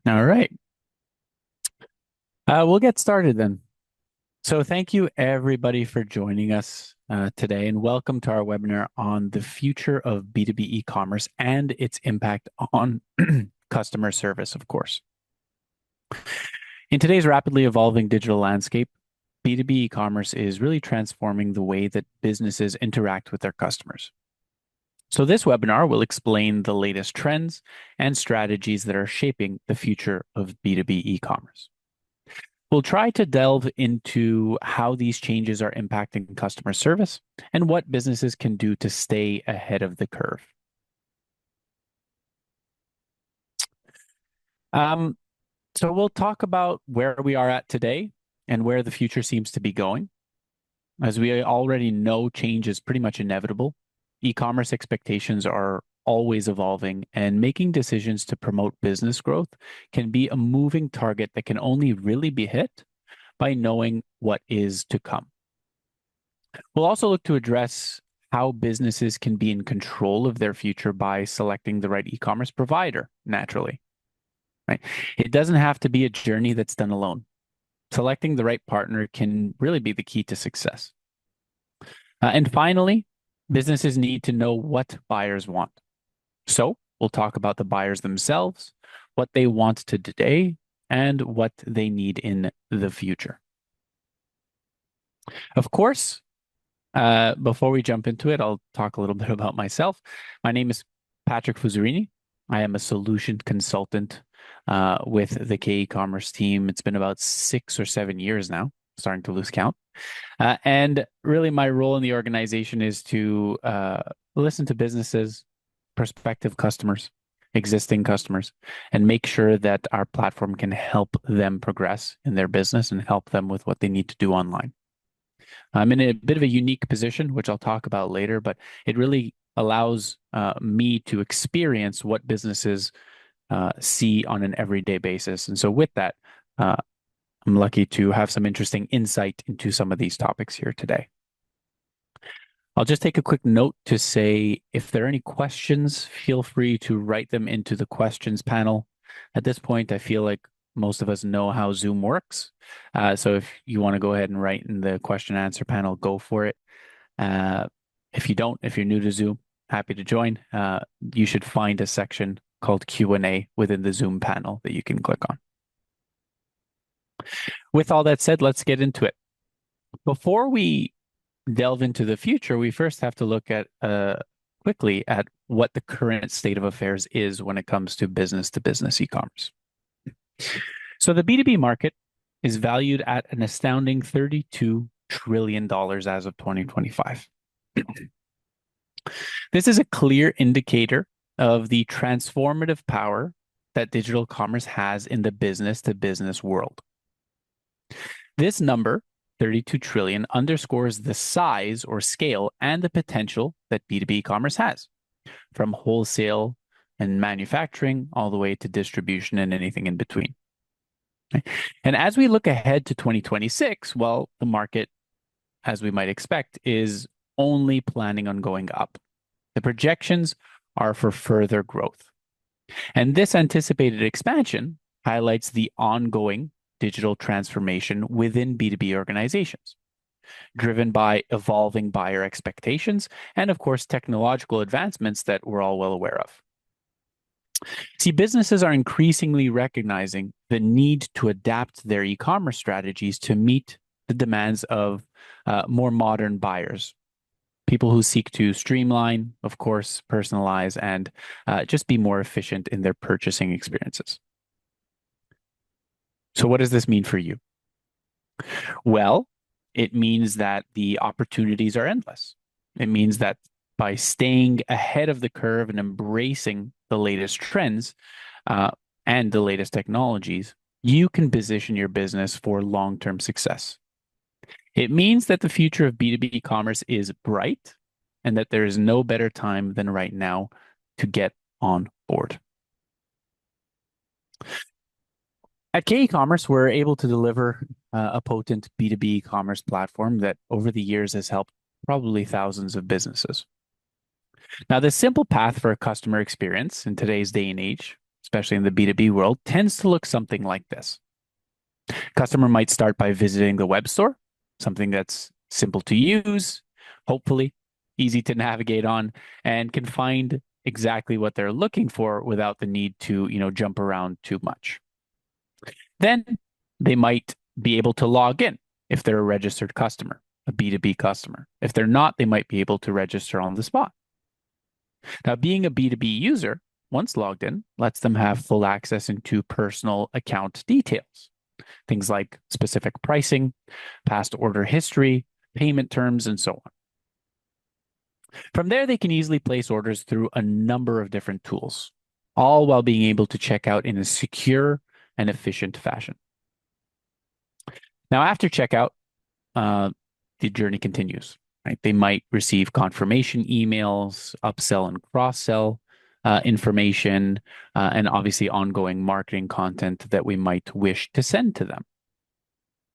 All right. We'll get started then. So thank you everybody for joining us today and welcome to our webinar on the future of B2B e-commerce and its impact on customer service, of course. In today's rapidly evolving digital landscape, B2B e-commerce is really transforming the way that businesses interact with their customers. So this webinar will explain the latest trends and strategies that are shaping the future of B2B e-commerce. We'll try to delve into how these changes are impacting customer service and what businesses can do to stay ahead of the curve. Um, so we'll talk about where we are at today and where the future seems to be going. As we already know, change is pretty much inevitable. E-commerce expectations are always evolving, and making decisions to promote business growth can be a moving target that can only really be hit by knowing what is to come. We'll also look to address how businesses can be in control of their future by selecting the right e-commerce provider, naturally. Right? It doesn't have to be a journey that's done alone. Selecting the right partner can really be the key to success. And finally, businesses need to know what buyers want. So we'll talk about the buyers themselves, what they want today, and what they need in the future. Of course, before we jump into it, I'll talk a little bit about myself. My name is Patrick Fusarini. I am a solution consultant with the k-ecommerce team. It's been about 6 or 7 years now, starting to lose count. And really, my role in the organization is to listen to businesses, prospective customers, existing customers, and make sure that our platform can help them progress in their business and help them with what they need to do online. I'm in a bit of a unique position, which I'll talk about later, but it really allows me to experience what businesses see on an everyday basis. And so with that, I'm lucky to have some interesting insight into some of these topics here today. I'll just take a quick note to say, if there are any questions, feel free to write them into the questions panel. At this point, I feel like most of us know how Zoom works. So if you want to go ahead and write in the question and answer panel, go for it. If you don't, if you're new to Zoom, happy to join. You should find a section called Q&A within the Zoom panel that you can click on. With all that said, let's get into it. Before we delve into the future, we first have to look at quickly at what the current state of affairs is when it comes to business e-commerce. So the B2B market is valued at an astounding $32 trillion as of 2025. This is a clear indicator of the transformative power that digital commerce has in the business-to-business world. This number, 32 trillion, underscores the size or scale and the potential that B2B commerce has, from wholesale and manufacturing all the way to distribution and anything in between. And as we look ahead to 2026, well, the market, as we might expect, is only planning on going up. The projections are for further growth. And this anticipated expansion highlights the ongoing digital transformation within B2B organizations, driven by evolving buyer expectations and, of course, technological advancements that we're all well aware of. See, businesses are increasingly recognizing the need to adapt their e-commerce strategies to meet the demands of more modern buyers, people who seek to streamline, of course, personalize, and just be more efficient in their purchasing experiences. So what does this mean for you? Well, it means that the opportunities are endless. It means that by staying ahead of the curve and embracing the latest trends and the latest technologies, you can position your business for long-term success. It means that the future of B2B commerce is bright and that there is no better time than right now to get on board. At k-ecommerce, we're able to deliver a potent B2B commerce platform that over the years has helped probably thousands of businesses. Now, the simple path for a customer experience in today's day and age especially in the B2B world, tends to look something like this. Customer might start by visiting the web store, something that's simple to use, hopefully easy to navigate on, and can find exactly what they're looking for without the need to, jump around too much. Then they might be able to log in if they're a registered customer, a B2B customer. If they're not, they might be able to register on the spot. Now, being a B2B user, once logged in, lets them have full access into personal account details. Things like specific pricing, past order history, payment terms, and so on. From there, they can easily place orders through a number of different tools, all while being able to check out in a secure and efficient fashion. Now, after checkout, the journey continues. Right? They might receive confirmation emails, upsell and cross-sell information, and obviously ongoing marketing content that we might wish to send to them.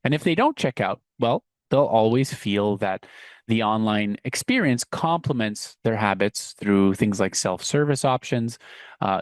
And if they don't check out, well, they'll always feel that the online experience complements their habits through things like self-service options.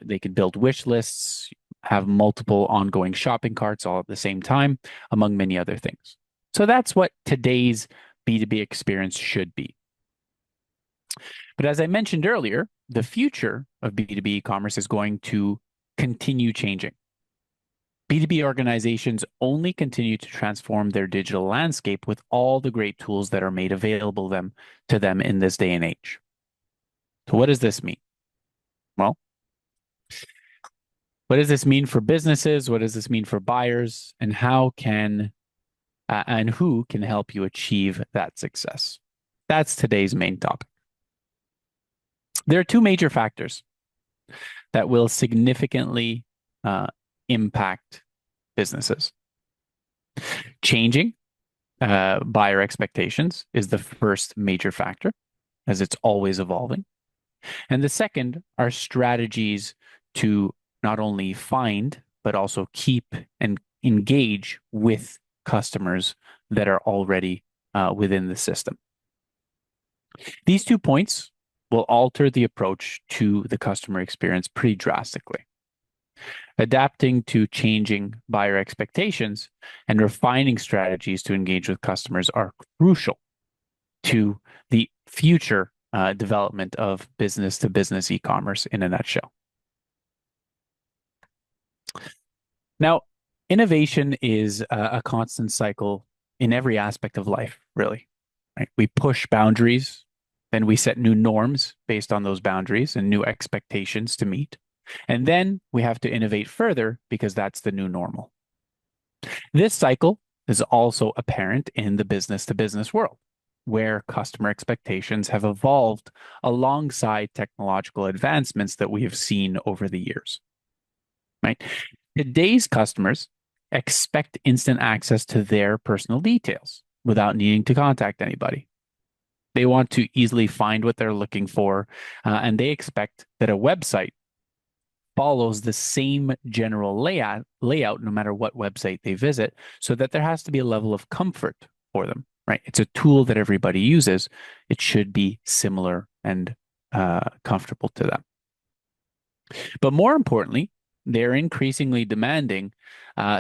They can build wish lists, have multiple ongoing shopping carts all at the same time, among many other things. So that's what today's B2B experience should be. But as I mentioned earlier, the future of B2B e-commerce is going to continue changing. B2B organizations only continue to transform their digital landscape with all the great tools that are made available to them in this day and age. So what does this mean? Well, what does this mean for businesses? What does this mean for buyers? And how can and who can help you achieve that success? That's today's main topic. There are two major factors that will significantly impact businesses. Changing buyer expectations is the first major factor, as it's always evolving. And the second are strategies to not only find, but also keep and engage with customers that are already within the system. These 2 points will alter the approach to the customer experience pretty drastically. Adapting to changing buyer expectations and refining strategies to engage with customers are crucial to the future development of business-to-business e-commerce in a nutshell. Now, innovation is a constant cycle in every aspect of life, really. Right? We push boundaries, then we set new norms based on those boundaries and new expectations to meet. And then we have to innovate further because that's the new normal. This cycle is also apparent in the business-to-business world, where customer expectations have evolved alongside technological advancements that we have seen over the years. Right? Today's customers expect instant access to their personal details without needing to contact anybody. They want to easily find what they're looking for, and they expect that a website follows the same general layout no matter what website they visit, so that there has to be a level of comfort for them, right? It's a tool that everybody uses. It should be similar and comfortable to them. But more importantly, they're increasingly demanding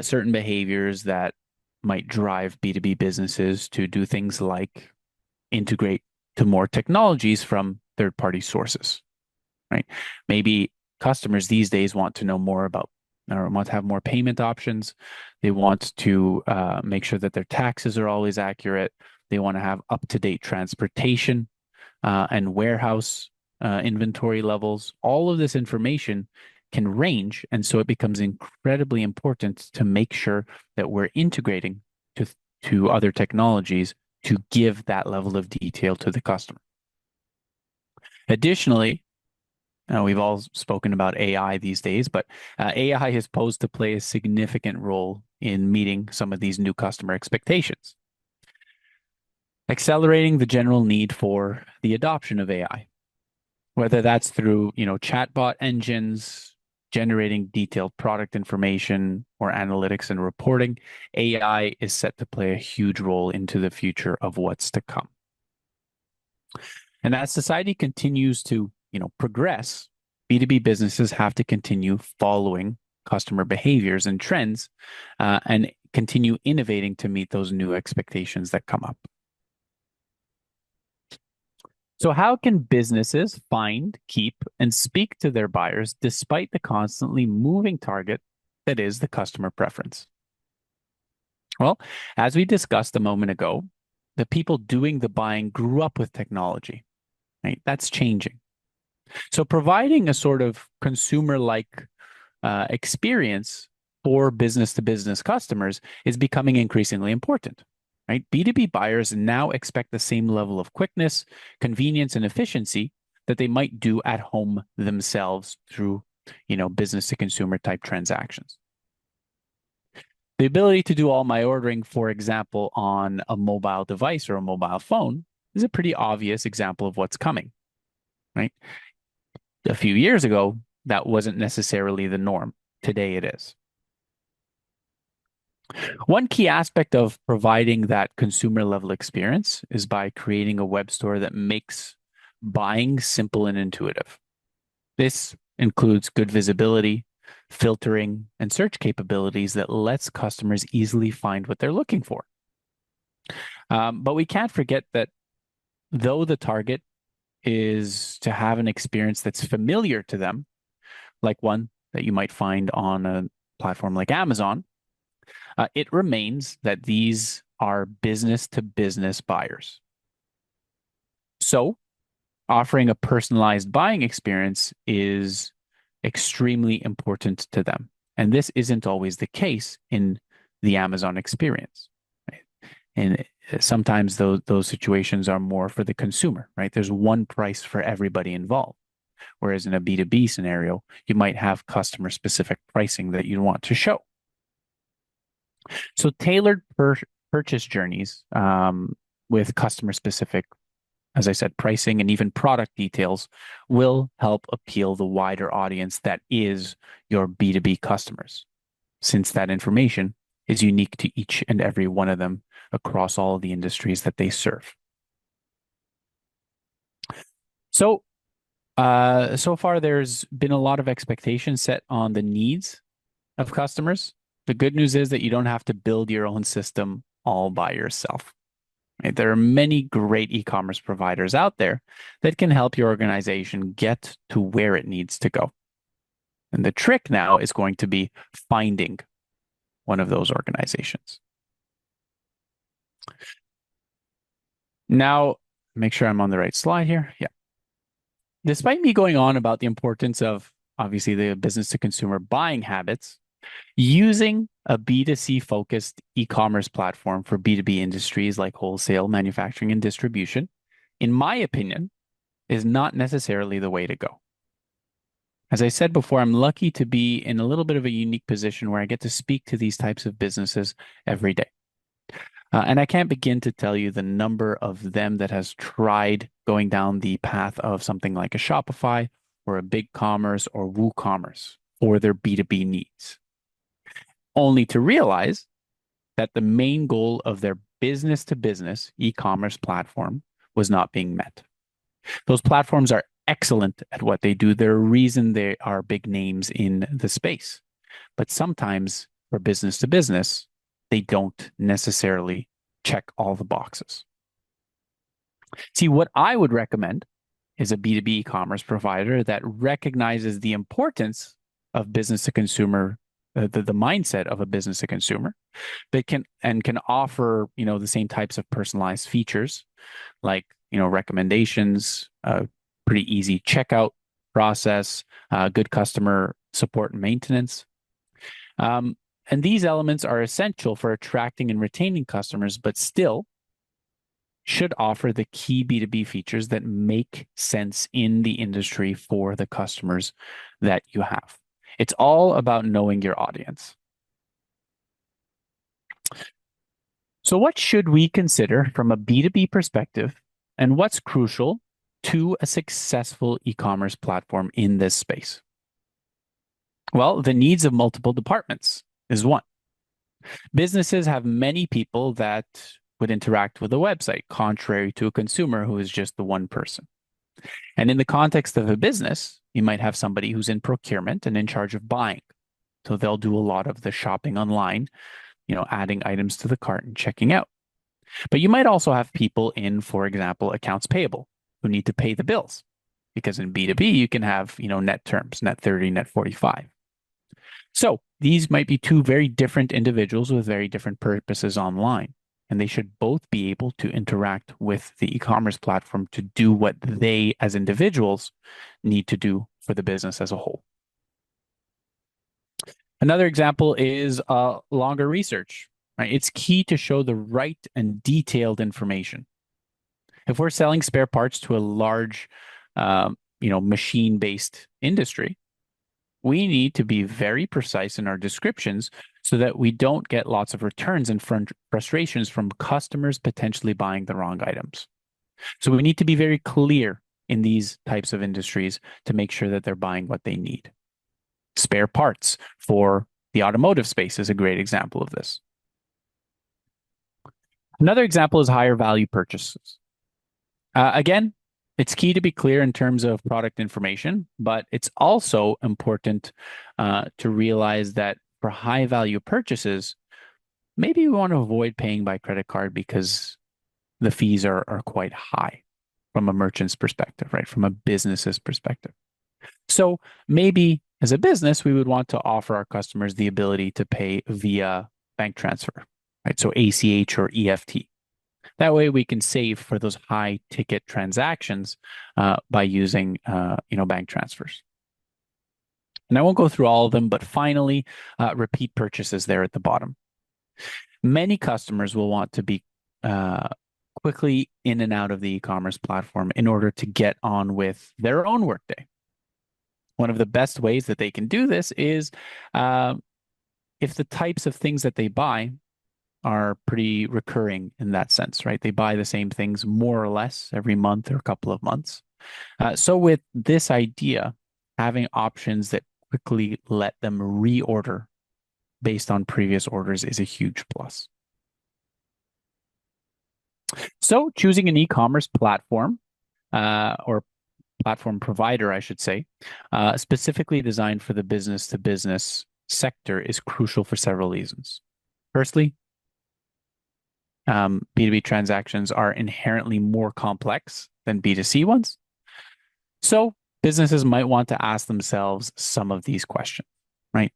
certain behaviors that might drive B2B businesses to do things like integrate to more technologies from third-party sources, right? Maybe customers these days want to know more about or want to have more payment options. They want to make sure that their taxes are always accurate. They want to have up-to-date transportation and warehouse inventory levels. All of this information can range, and so it becomes incredibly important to make sure that we're integrating to other technologies to give that level of detail to the customer. Additionally, we've all spoken about AI these days, but AI is posed to play a significant role in meeting some of these new customer expectations, accelerating the general need for the adoption of AI, whether that's through, chatbot engines, generating detailed product information, or analytics and reporting. AI is set to play a huge role into the future of what's to come. And as society continues to, progress, B2B businesses have to continue following customer behaviors and trends and continue innovating to meet those new expectations that come up. So, how can businesses find, keep, and speak to their buyers despite the constantly moving target that is the customer preference? Well, as we discussed a moment ago, the people doing the buying grew up with technology, right? That's changing. So, providing a sort of consumer like experience for business to business customers is becoming increasingly important, right? B2B buyers now expect the same level of quickness, convenience, and efficiency that they might do at home themselves through, business to consumer type transactions. The ability to do all my ordering, for example, on a mobile device or a mobile phone is a pretty obvious example of what's coming, right? A few years ago, that wasn't necessarily the norm. Today it is. One key aspect of providing that consumer level experience is by creating a web store that makes buying simple and intuitive. This includes good visibility, filtering, and search capabilities that lets customers easily find what they're looking for. But we can't forget that though the target is to have an experience that's familiar to them, like one that you might find on a platform like Amazon, it remains that these are business to business buyers. So, offering a personalized buying experience is extremely important to them. And this isn't always the case in the Amazon experience. Right? And sometimes those situations are more for the consumer, right? There's one price for everybody involved. Whereas in a B2B scenario, you might have customer specific pricing that you want to show. So tailored purchase journeys with customer specific, as I said, pricing and even product details will help appeal the wider audience that is your B2B customers, since that information is unique to each and every one of them across all of the industries that they serve. So, so far, there's been a lot of expectations set on the needs of customers. The good news is that you don't have to build your own system all by yourself. Right? There are many great e-commerce providers out there that can help your organization get to where it needs to go. And the trick now is going to be finding one of those organizations. Now, make sure I'm on the right slide here. Yeah. Despite me going on about the importance of obviously the business to consumer buying habits, using a B2C focused e-commerce platform for B2B industries like wholesale, manufacturing, and distribution, in my opinion, is not necessarily the way to go. As I said before, I'm lucky to be in a little bit of a unique position where I get to speak to these types of businesses every day. And I can't begin to tell you the number of them that has tried going down the path of something like a Shopify or a BigCommerce or WooCommerce for their B2B needs, only to realize that the main goal of their business to business e-commerce platform was not being met. Those platforms are excellent at what they do. They're a reason they are big names in the space. But sometimes for business to business, they don't necessarily check all the boxes. See, what I would recommend is a B2B e-commerce provider that recognizes the importance of business to consumer, the mindset of a business to consumer, that can offer, the same types of personalized features like, recommendations, pretty easy checkout process, good customer support and maintenance. And these elements are essential for attracting and retaining customers, but still should offer the key B2B features that make sense in the industry for the customers that you have. It's all about knowing your audience. So what should we consider from a B2B perspective, and what's crucial to a successful e-commerce platform in this space? Well, the needs of multiple departments is one. Businesses have many people that would interact with a website, contrary to a consumer who is just the one person. And in the context of a business, you might have somebody who's in procurement and in charge of buying. So they'll do a lot of the shopping online, adding items to the cart and checking out. But you might also have people in, for example, accounts payable who need to pay the bills. Because in B2B, you can have, net terms, net 30, net 45. So these might be two very different individuals with very different purposes online. And they should both be able to interact with the e-commerce platform to do what they as individuals need to do for the business as a whole. Another example is longer research. Right? It's key to show the right and detailed information. If we're selling spare parts to a large, machine-based industry, we need to be very precise in our descriptions so that we don't get lots of returns and frustrations from customers potentially buying the wrong items. So we need to be very clear in these types of industries to make sure that they're buying what they need. Spare parts for the automotive space is a great example of this. Another example is higher value purchases. Again, it's key to be clear in terms of product information, but it's also important to realize that for high value purchases, maybe we want to avoid paying by credit card because the fees are quite high from a merchant's perspective, right? From a business's perspective. So maybe as a business, we would want to offer our customers the ability to pay via bank transfer, right? So ACH or EFT. That way we can save for those high ticket transactions by using bank transfers. And I won't go through all of them, but finally, repeat purchases there at the bottom. Many customers will want to be quickly in and out of the e-commerce platform in order to get on with their own workday. One of the best ways that they can do this is if the types of things that they buy are pretty recurring in that sense, right? They buy the same things more or less every month or a couple of months. So with this idea, having options that quickly let them reorder based on previous orders is a huge plus. So choosing an e-commerce platform or platform provider, I should say, specifically designed for the business-to-business sector is crucial for several reasons. Firstly, B2B transactions are inherently more complex than B2C ones. So businesses might want to ask themselves some of these questions, right?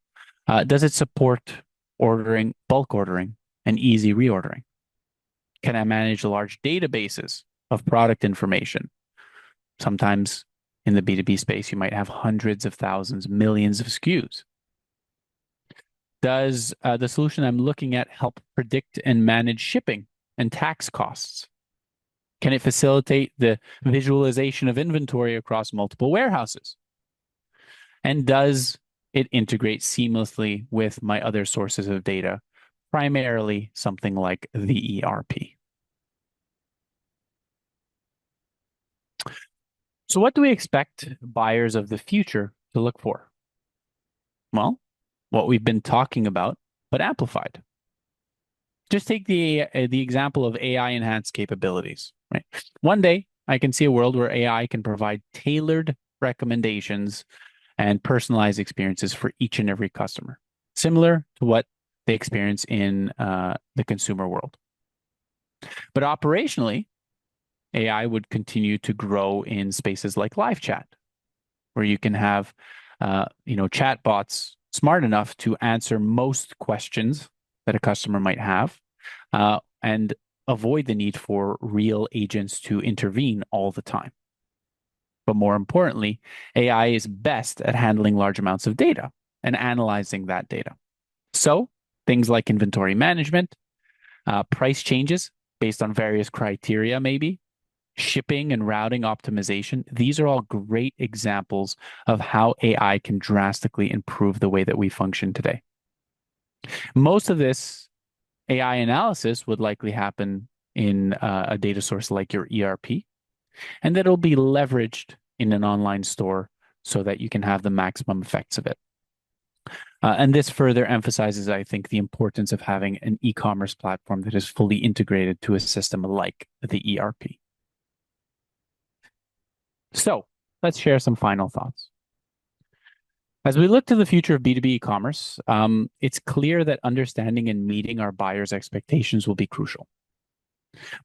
Does it support ordering, bulk ordering, and easy reordering? Can I manage large databases of product information? Sometimes in the B2B space, you might have hundreds of thousands, millions of SKUs. Does the solution I'm looking at help predict and manage shipping and tax costs? Can it facilitate the visualization of inventory across multiple warehouses? And does it integrate seamlessly with my other sources of data, primarily something like the ERP? So what do we expect buyers of the future to look for? Well, what we've been talking about, but amplified. Just take the example of AI enhanced capabilities, right? One day, I can see a world where AI can provide tailored recommendations and personalized experiences for each and every customer, similar to what they experience in the consumer world. But operationally, AI would continue to grow in spaces like live chat, where you can have chatbots smart enough to answer most questions that a customer might have and avoid the need for real agents to intervene all the time. But more importantly, AI is best at handling large amounts of data and analyzing that data. So things like inventory management, price changes based on various criteria, maybe, shipping and routing optimization. These are all great examples of how AI can drastically improve the way that we function today. Most of this AI analysis would likely happen in a data source like your ERP, and that it'll be leveraged in an online store so that you can have the maximum effects of it. And this further emphasizes, I think, the importance of having an e-commerce platform that is fully integrated to a system like the ERP. So let's share some final thoughts. As we look to the future of B2B e-commerce, it's clear that understanding and meeting our buyers' expectations will be crucial.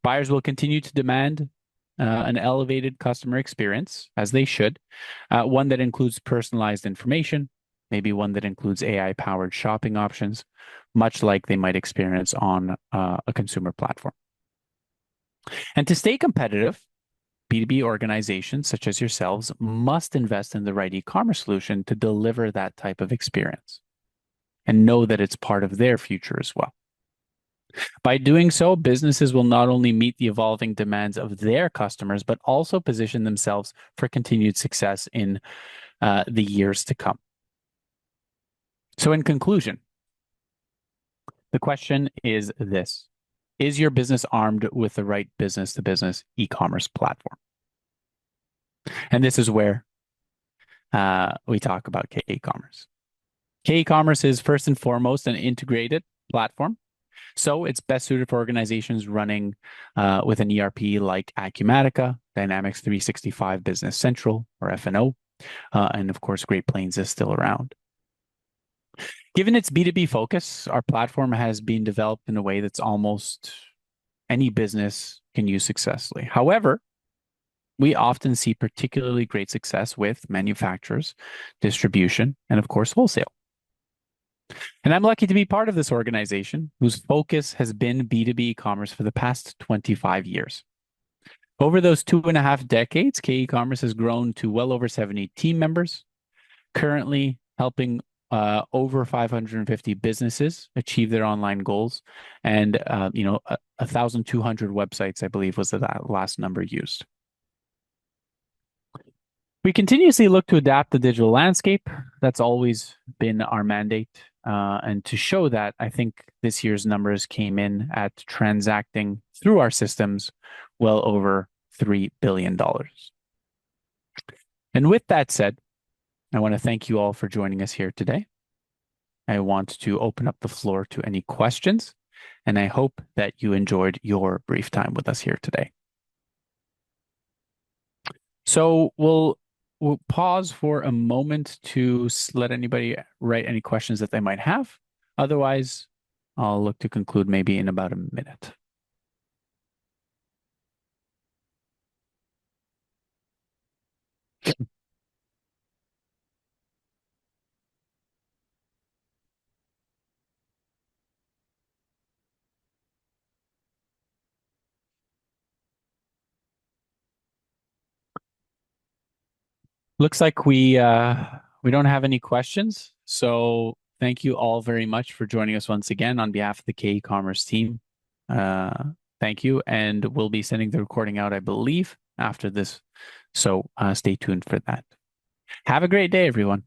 Buyers will continue to demand an elevated customer experience, as they should, one that includes personalized information, maybe one that includes AI-powered shopping options, much like they might experience on a consumer platform. And to stay competitive, B2B organizations such as yourselves must invest in the right e-commerce solution to deliver that type of experience and know that it's part of their future as well. By doing so, businesses will not only meet the evolving demands of their customers, but also position themselves for continued success in the years to come. So, in conclusion, the question is this: is your business armed with the right business to business e commerce platform? And this is where we talk about k-ecommerce. K-ecommerce is first and foremost an integrated platform. So it's best suited for organizations running with an ERP like Acumatica, Dynamics 365 Business Central, or F&O, and of course, Great Plains is still around. Given its B2B focus, our platform has been developed in a way that's almost any business can use successfully. However, we often see particularly great success with manufacturers, distribution, and of course, wholesale. And I'm lucky to be part of this organization whose focus has been B2B commerce for the past 25 years. Over those 2.5 decades, k-ecommerce has grown to well over 70 team members, currently helping over 550 businesses achieve their online goals, and 1,200 websites, I believe, was the last number used. We continuously look to adapt the digital landscape. That's always been our mandate. And to show that, I think this year's numbers came in at transacting through our systems well over $3 billion. And with that said, I want to thank you all for joining us here today. I want to open up the floor to any questions, and I hope that you enjoyed your brief time with us here today. So we'll pause for a moment to let anybody write any questions that they might have. Otherwise, I'll look to conclude maybe in about a minute. Looks like we don't have any questions. So thank you all very much for joining us once again on behalf of the k-ecommerce team. Thank you, and we'll be sending the recording out, I believe, after this. So stay tuned for that. Have a great day, everyone.